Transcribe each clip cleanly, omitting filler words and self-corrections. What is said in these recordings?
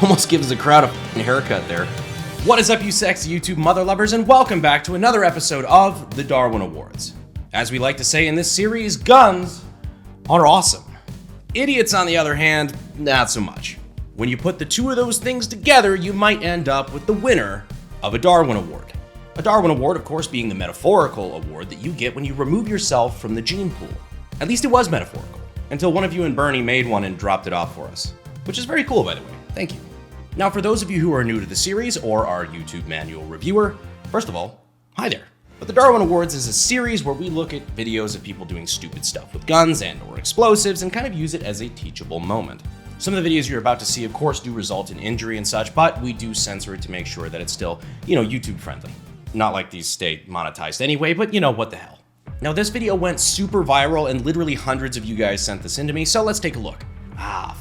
Almost gives the crowd a haircut there. What is up, you sexy YouTube mother lovers, and welcome back to another episode of the Darwin Awards. As we like to say in this series, guns are awesome. Idiots, on the other hand, not so much. When you put the two of those things together, you might end up with the winner of a Darwin Award. A Darwin Award, of course, being the metaphorical award that you get when you remove yourself from the gene pool. At least it was metaphorical, until one of you and Bernie made one and dropped it off for us. Which is very cool, by the way. Thank you. Now, for those of you who are new to the series or our YouTube manual reviewer, first of all, hi there. But the Darwin Awards is a series where we look at videos of people doing stupid stuff with guns and or explosives and kind of use it as a teachable moment. Some of the videos you're about to see, of course, do result in injury and such, but we do censor it to make sure that it's still, YouTube friendly. Not like these stay monetized anyway, but what the hell. Now, this video went super viral and literally hundreds of you guys sent this in to me, so let's take a look.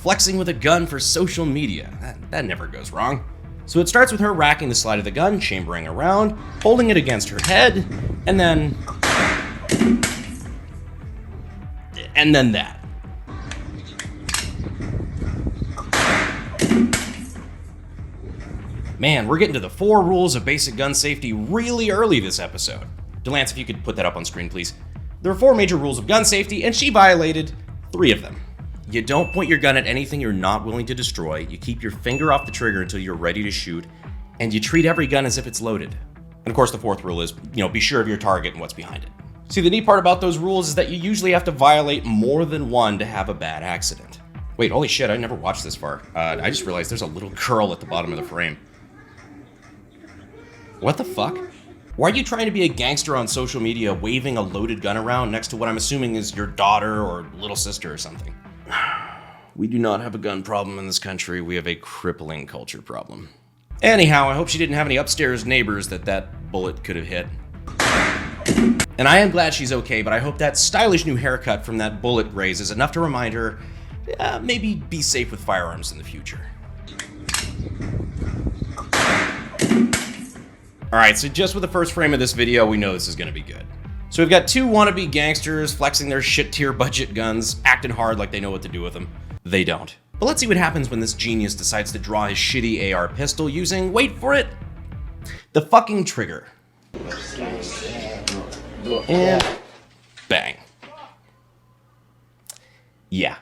Flexing with a gun for social media. That never goes wrong. So it starts with her racking the slide of the gun, chambering around, holding it against her head, and then that. Man, we're getting to the 4 rules of basic gun safety really early this episode. Delance, if you could put that up on screen, please. There are 4 major rules of gun safety, and she violated 3 of them. You don't point your gun at anything you're not willing to destroy, you keep your finger off the trigger until you're ready to shoot, and you treat every gun as if it's loaded. And of course, the 4th rule is, be sure of your target and what's behind it. See, the neat part about those rules is that you usually have to violate more than one to have a bad accident. Wait, holy shit, I never watched this far. I just realized there's a little curl at the bottom of the frame. What the fuck? Why are you trying to be a gangster on social media waving a loaded gun around next to what I'm assuming is your daughter or little sister or something? We do not have a gun problem in this country. We have a crippling culture problem. Anyhow, I hope she didn't have any upstairs neighbors that bullet could have hit. And I am glad she's okay, but I hope that stylish new haircut from that bullet graze is enough to remind her, maybe be safe with firearms in the future. Alright, so just with the first frame of this video, we know this is gonna be good. So we've got 2 wannabe gangsters flexing their shit-tier budget guns, acting hard like they know what to do with them. They don't. But let's see what happens when this genius decides to draw his shitty AR pistol using, wait for it, the fucking trigger. And bang. Yeah.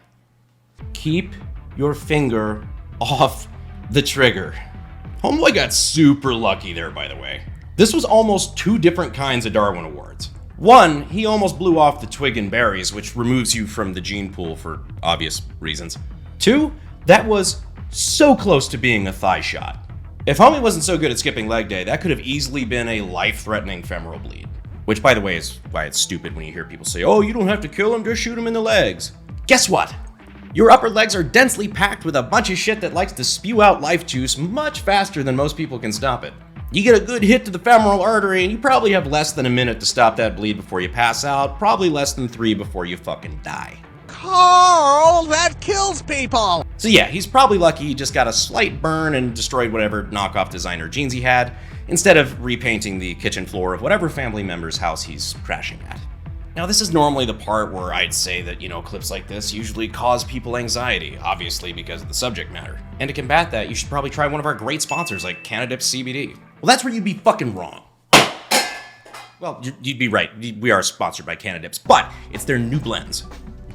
Keep your finger off the trigger. Homeboy got super lucky there, by the way. This was almost 2 different kinds of Darwin Awards. 1, he almost blew off the twig and berries, which removes you from the gene pool for obvious reasons. 2, that was so close to being a thigh shot. If homie wasn't so good at skipping leg day, that could have easily been a life-threatening femoral bleed. Which, by the way, is why it's stupid when you hear people say, oh, you don't have to kill him, just shoot him in the legs. Guess what? Your upper legs are densely packed with a bunch of shit that likes to spew out life juice much faster than most people can stop it. You get a good hit to the femoral artery and you probably have less than a minute to stop that bleed before you pass out, probably less than 3 before you fucking die. Carl, that kills people! So yeah, he's probably lucky he just got a slight burn and destroyed whatever knockoff designer jeans he had, instead of repainting the kitchen floor of whatever family member's house he's crashing at. Now, this is normally the part where I'd say that, clips like this usually cause people anxiety, obviously because of the subject matter. And to combat that, you should probably try one of our great sponsors like Canadips CBD. Well, that's where you'd be fucking wrong. Well, you'd be right. We are sponsored by Canadips, but it's their new blends.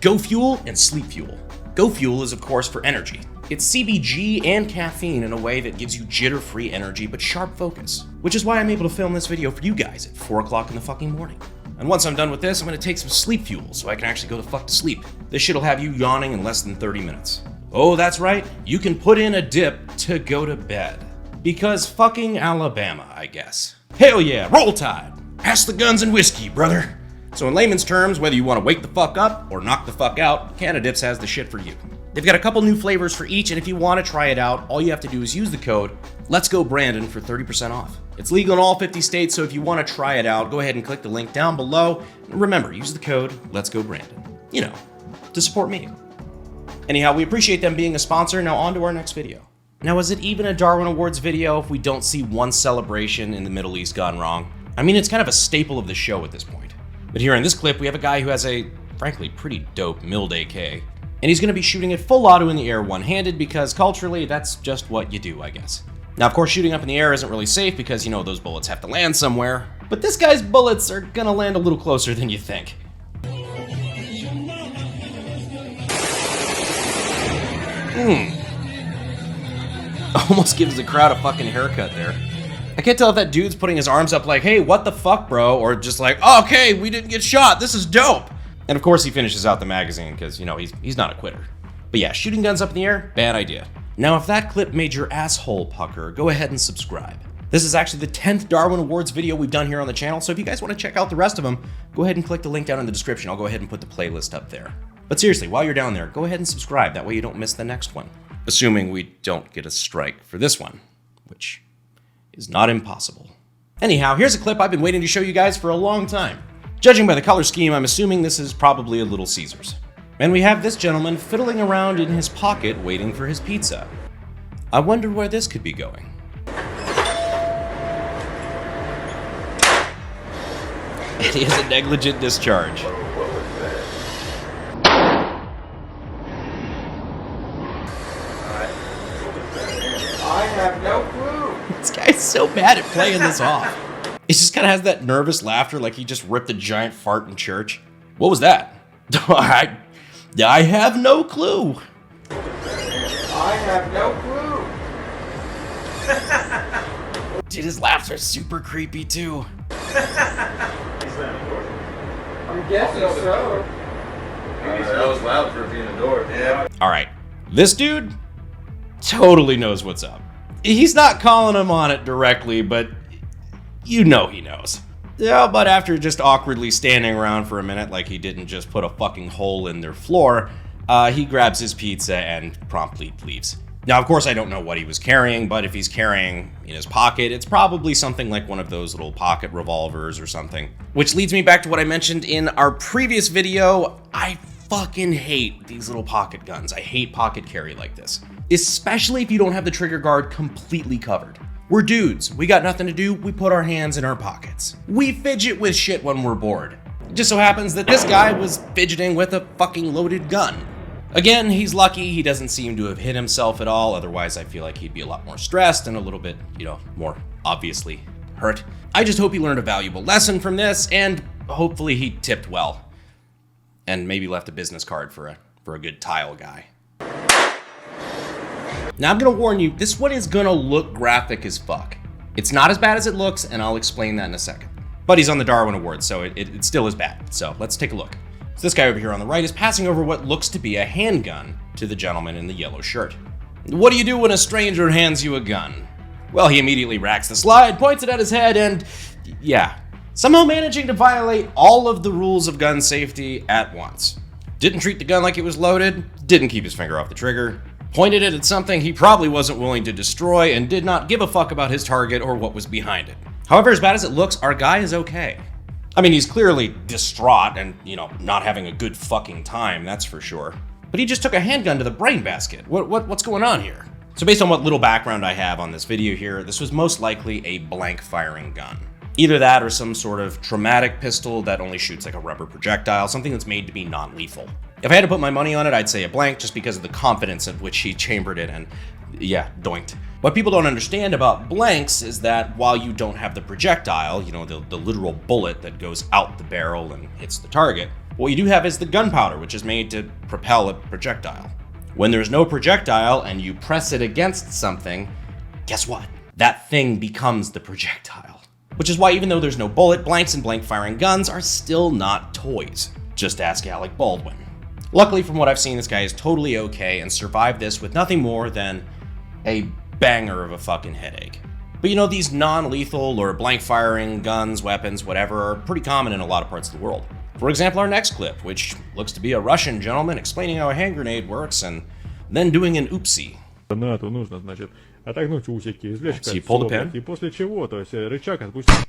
Go Fuel and Sleep Fuel. Go Fuel is, of course, for energy. It's CBG and caffeine in a way that gives you jitter-free energy but sharp focus, which is why I'm able to film this video for you guys at 4 o'clock in the fucking morning. And once I'm done with this, I'm gonna take some sleep fuel so I can actually go the fuck to sleep. This shit'll have you yawning in less than 30 minutes. Oh, that's right, you can put in a dip to go to bed. Because fucking Alabama, I guess. Hell yeah, roll tide! Pass the guns and whiskey, brother! So in layman's terms, whether you want to wake the fuck up or knock the fuck out, Canadips has the shit for you. They've got a couple new flavors for each, and if you want to try it out, all you have to do is use the code Let's Go Brandon for 30% off. It's legal in all 50 states, so if you want to try it out, go ahead and click the link down below. And remember, use the code Let's Go Brandon. To support me. Anyhow, we appreciate them being a sponsor. Now on to our next video. Now, is it even a Darwin Awards video if we don't see one celebration in the Middle East gone wrong? I mean, it's kind of a staple of the show at this point. But here in this clip, we have a guy who has a, frankly, pretty dope milled AK. And he's going to be shooting it full auto in the air one-handed because culturally, that's just what you do, I guess. Now, of course, shooting up in the air isn't really safe because, you know, those bullets have to land somewhere. But this guy's bullets are going to land a little closer than you think. Almost gives the crowd a fucking haircut there. I can't tell if that dude's putting his arms up like, hey, what the fuck, bro? Or just like, oh, okay, we didn't get shot. This is dope. And of course, he finishes out the magazine because, you know, he's not a quitter. But yeah, shooting guns up in the air, bad idea. Now, if that clip made your asshole pucker, go ahead and subscribe. This is actually the 10th Darwin Awards video we've done here on the channel, so if you guys want to check out the rest of them, go ahead and click the link down in the description. I'll go ahead and put the playlist up there. But seriously, while you're down there, go ahead and subscribe. That way you don't miss the next one. Assuming we don't get a strike for this one, which is not impossible. Anyhow, here's a clip I've been waiting to show you guys for a long time. Judging by the color scheme, I'm assuming this is probably a Little Caesars. And we have this gentleman fiddling around in his pocket waiting for his pizza. I wonder where this could be going. And he has a negligent discharge. I have no clue. This guy's so bad at playing this off. He just kind of has that nervous laughter like he just ripped a giant fart in church. What was that? I have no clue. I have no clue. Dude, his laughs are super creepy too. I'm guessing so. That was loud for being a door. Yeah. All right, this dude totally knows what's up. He's not calling him on it directly, but you know he knows. Yeah, but after just awkwardly standing around for a minute like he didn't just put a fucking hole in their floor, he grabs his pizza and promptly leaves. Now, of course, I don't know what he was carrying, but if he's carrying in his pocket, it's probably something like one of those little pocket revolvers or something. Which leads me back to what I mentioned in our previous video. I fucking hate these little pocket guns. I hate pocket carry like this, especially if you don't have the trigger guard completely covered. We're dudes. We got nothing to do. We put our hands in our pockets. We fidget with shit when we're bored. It just so happens that this guy was fidgeting with a fucking loaded gun. Again, he's lucky he doesn't seem to have hit himself at all. Otherwise, I feel like he'd be a lot more stressed and a little bit, you know, more obviously hurt. I just hope he learned a valuable lesson from this, and hopefully he tipped well. And maybe left a business card for a good tile guy. Now, I'm gonna warn you, this one is gonna look graphic as fuck. It's not as bad as it looks, and I'll explain that in a second. But he's on the Darwin Awards, so it still is bad. So let's take a look. So this guy over here on the right is passing over what looks to be a handgun to the gentleman in the yellow shirt. What do you do when a stranger hands you a gun? Well, he immediately racks the slide, points it at his head, and yeah, somehow managing to violate all of the rules of gun safety at once. Didn't treat the gun like it was loaded, didn't keep his finger off the trigger, pointed it at something he probably wasn't willing to destroy, and did not give a fuck about his target or what was behind it. However, as bad as it looks, our guy is okay. I mean, he's clearly distraught and, you know, not having a good fucking time, that's for sure. But he just took a handgun to the brain basket. What's going on here? So based on what little background I have on this video here, this was most likely a blank firing gun. Either that or some sort of traumatic pistol that only shoots like a rubber projectile, something that's made to be non-lethal. If I had to put my money on it, I'd say a blank just because of the confidence at which he chambered it and, yeah, doinked. What people don't understand about blanks is that while you don't have the projectile, you know, the literal bullet that goes out the barrel and hits the target, what you do have is the gunpowder, which is made to propel a projectile. When there's no projectile and you press it against something, guess what? That thing becomes the projectile. Which is why even though there's no bullet, blanks and blank firing guns are still not toys. Just ask Alec Baldwin. Luckily, from what I've seen, this guy is totally okay and survived this with nothing more than a banger of a fucking headache. But you know, these non-lethal or blank firing guns, weapons, whatever, are pretty common in a lot of parts of the world. For example, our next clip, which looks to be a Russian gentleman explaining how a hand grenade works and then doing an oopsie. НАТО нужно, значит, отогнуть усики, извлечь So you pull the кольцо, pin? и после чего, то есть рычаг отпустить.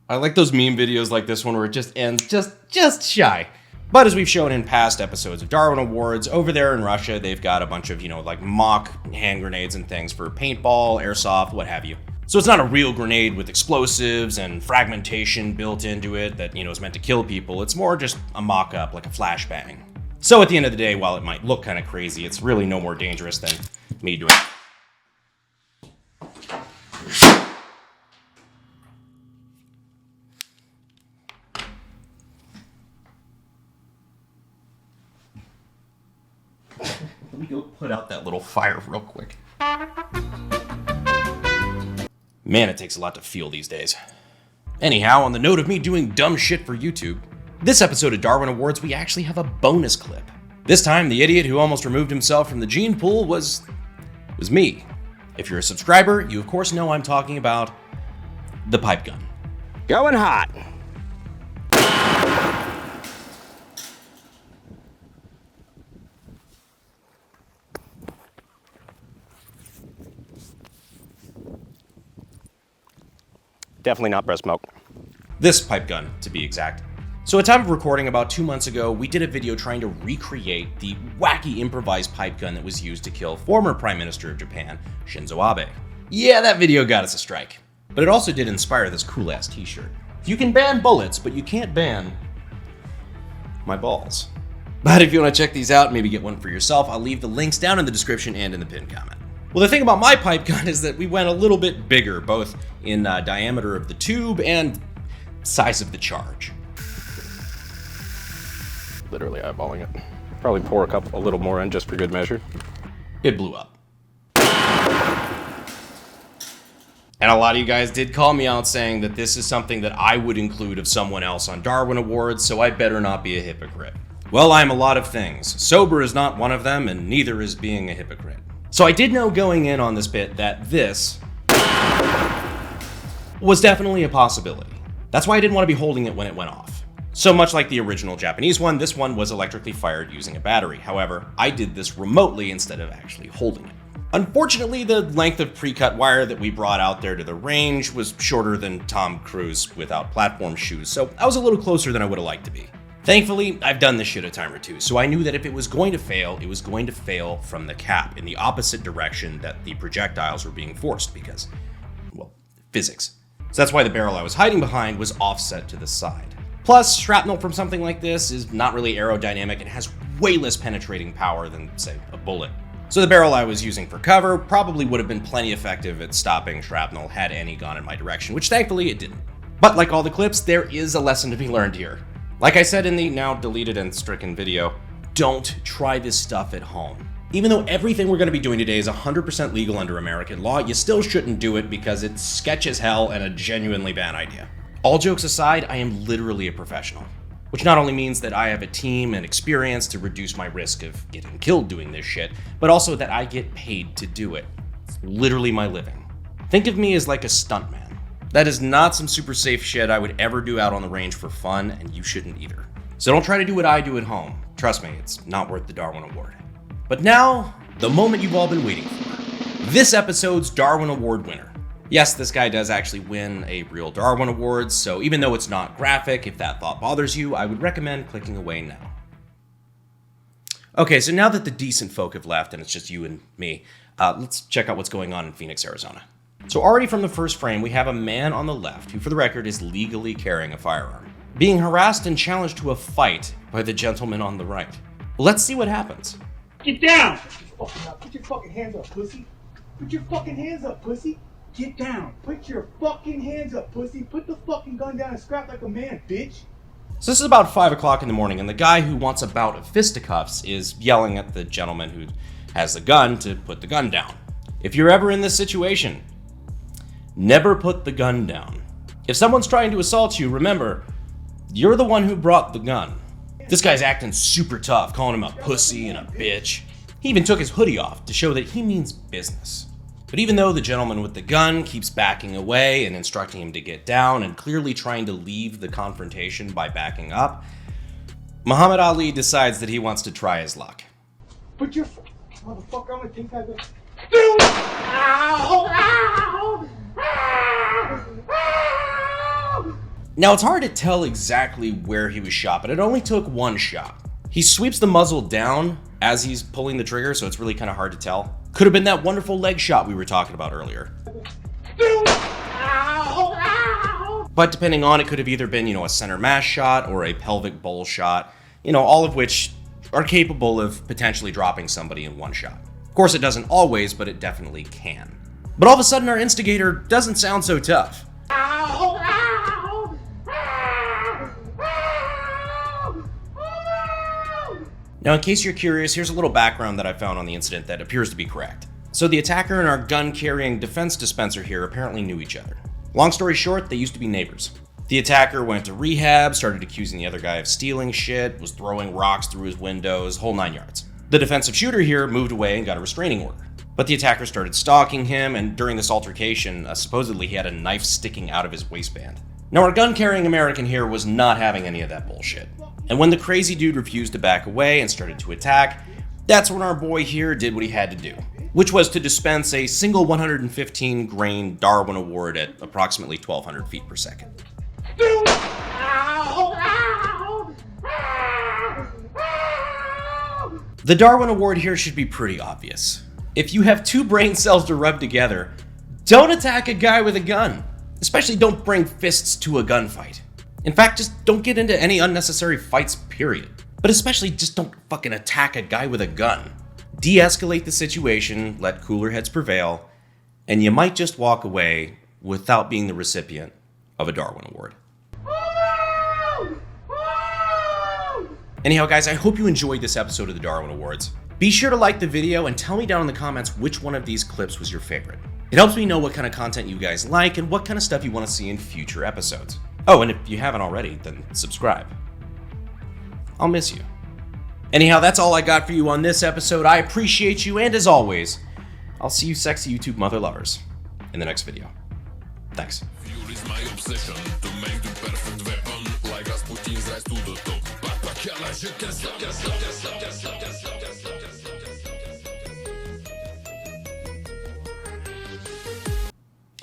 I like those meme videos like this one where it just ends just shy. But as we've shown in past episodes of Darwin Awards, over there in Russia, they've got a bunch of, you know, like mock hand grenades and things for paintball, airsoft, what have you. So it's not a real grenade with explosives and fragmentation built into it that, is meant to kill people. It's more just a mock-up, like a flashbang. So at the end of the day, while it might look kind of crazy, it's really no more dangerous than me doing it. Let me go put out that little fire real quick. Man, it takes a lot to feel these days. Anyhow, on the note of me doing dumb shit for YouTube, this episode of Darwin Awards, we actually have a bonus clip. This time, the idiot who almost removed himself from the gene pool was me. If you're a subscriber, you of course know I'm talking about the pipe gun. Going hot. Definitely not breast milk. This pipe gun, to be exact. So at time of recording about 2 months ago, we did a video trying to recreate the wacky improvised pipe gun that was used to kill former Prime Minister of Japan, Shinzo Abe. Yeah, that video got us a strike. But it also did inspire this cool-ass t-shirt. You can ban bullets, but you can't ban my balls. But if you want to check these out, maybe get one for yourself, I'll leave the links down in the description and in the pinned comment. Well, the thing about my pipe gun is that we went a little bit bigger, both in diameter of the tube and size of the charge. Literally eyeballing it. Probably pour a little more in just for good measure. It blew up. And a lot of you guys did call me out saying that this is something that I would include of someone else on Darwin Awards, so I better not be a hypocrite. Well, I'm a lot of things. Sober is not one of them, and neither is being a hypocrite. So I did know going in on this bit that this was definitely a possibility. That's why I didn't want to be holding it when it went off. So much like the original Japanese one, this one was electrically fired using a battery. However, I did this remotely instead of actually holding it. Unfortunately, the length of pre-cut wire that we brought out there to the range was shorter than Tom Cruise without platform shoes, so I was a little closer than I would have liked to be. Thankfully, I've done this shit a time or two, so I knew that if it was going to fail, it was going to fail from the cap in the opposite direction that the projectiles were being forced because, well, physics. So that's why the barrel I was hiding behind was offset to the side. Plus, shrapnel from something like this is not really aerodynamic and has way less penetrating power than, say, a bullet. So the barrel I was using for cover probably would have been plenty effective at stopping shrapnel had any gone in my direction, which thankfully it didn't. But like all the clips, there is a lesson to be learned here. Like I said in the now deleted and stricken video, don't try this stuff at home. Even though everything we're going to be doing today is 100% legal under American law, you still shouldn't do it because it's sketch as hell and a genuinely bad idea. All jokes aside, I am literally a professional, which not only means that I have a team and experience to reduce my risk of getting killed doing this shit, but also that I get paid to do it. It's literally my living. Think of me as like a stuntman. That is not some super safe shit I would ever do out on the range for fun, and you shouldn't either. So don't try to do what I do at home. Trust me, it's not worth the Darwin Award. But now, the moment you've all been waiting for. This episode's Darwin Award winner. Yes, this guy does actually win a real Darwin Award, so even though it's not graphic, if that thought bothers you, I would recommend clicking away now. Okay, so now that the decent folk have left and it's just you and me, let's check out what's going on in Phoenix, Arizona. So already from the first frame, we have a man on the left who, for the record, is legally carrying a firearm, being harassed and challenged to a fight by the gentleman on the right. Well, let's see what happens. Get down! Put your fucking hands up, pussy. Put your fucking hands up, pussy. Get down. Put your fucking hands up, pussy. Put the fucking gun down and scrap like a man, bitch. So this is about 5 o'clock in the morning, and the guy who wants a bout of fisticuffs is yelling at the gentleman who has the gun to put the gun down. If you're ever in this situation, never put the gun down. If someone's trying to assault you, remember, you're the one who brought the gun. This guy's acting super tough, calling him a pussy and a bitch. He even took his hoodie off to show that he means business. But even though the gentleman with the gun keeps backing away and instructing him to get down and clearly trying to leave the confrontation by backing up, Muhammad Ali decides that he wants to try his luck. Put your motherfucker, I'm gonna take that gun. Ow! Ow! Ow! Now it's hard to tell exactly where he was shot, but it only took one shot. He sweeps the muzzle down as he's pulling the trigger, so it's really kind of hard to tell. Could have been that wonderful leg shot we were talking about earlier. But depending on, it could have either been, a center mass shot or a pelvic bowl shot, all of which are capable of potentially dropping somebody in one shot. Of course, it doesn't always, but it definitely can. But all of a sudden, our instigator doesn't sound so tough. Now, in case you're curious, here's a little background that I found on the incident that appears to be correct. So the attacker and our gun-carrying defense dispenser here apparently knew each other. Long story short, they used to be neighbors. The attacker went to rehab, started accusing the other guy of stealing shit, was throwing rocks through his windows, whole 9 yards. The defensive shooter here moved away and got a restraining order. But the attacker started stalking him, and during this altercation, supposedly he had a knife sticking out of his waistband. Now, our gun-carrying American here was not having any of that bullshit. And when the crazy dude refused to back away and started to attack, that's when our boy here did what he had to do, which was to dispense a single 115 grain Darwin Award at approximately 1,200 feet per second. The Darwin Award here should be pretty obvious. If you have two brain cells to rub together, don't attack a guy with a gun. Especially don't bring fists to a gunfight. In fact, just don't get into any unnecessary fights, period. But especially just don't fucking attack a guy with a gun. De-escalate the situation, let cooler heads prevail, and you might just walk away without being the recipient of a Darwin Award. Anyhow, guys, I hope you enjoyed this episode of the Darwin Awards. Be sure to like the video and tell me down in the comments which one of these clips was your favorite. It helps me know what kind of content you guys like and what kind of stuff you want to see in future episodes. Oh, and if you haven't already, then subscribe. I'll miss you. Anyhow, that's all I got for you on this episode. I appreciate you, and as always, I'll see you sexy YouTube mother lovers in the next video. Thanks. Fuel is my obsession to make the perfect weapon. Like Rasputin's rise to the top.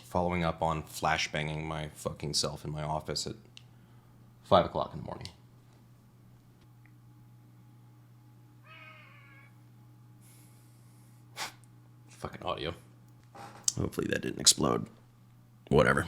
Following up on flashbanging my fucking self in my office at 5 o'clock in the morning. Fucking audio. Hopefully that didn't explode. Whatever.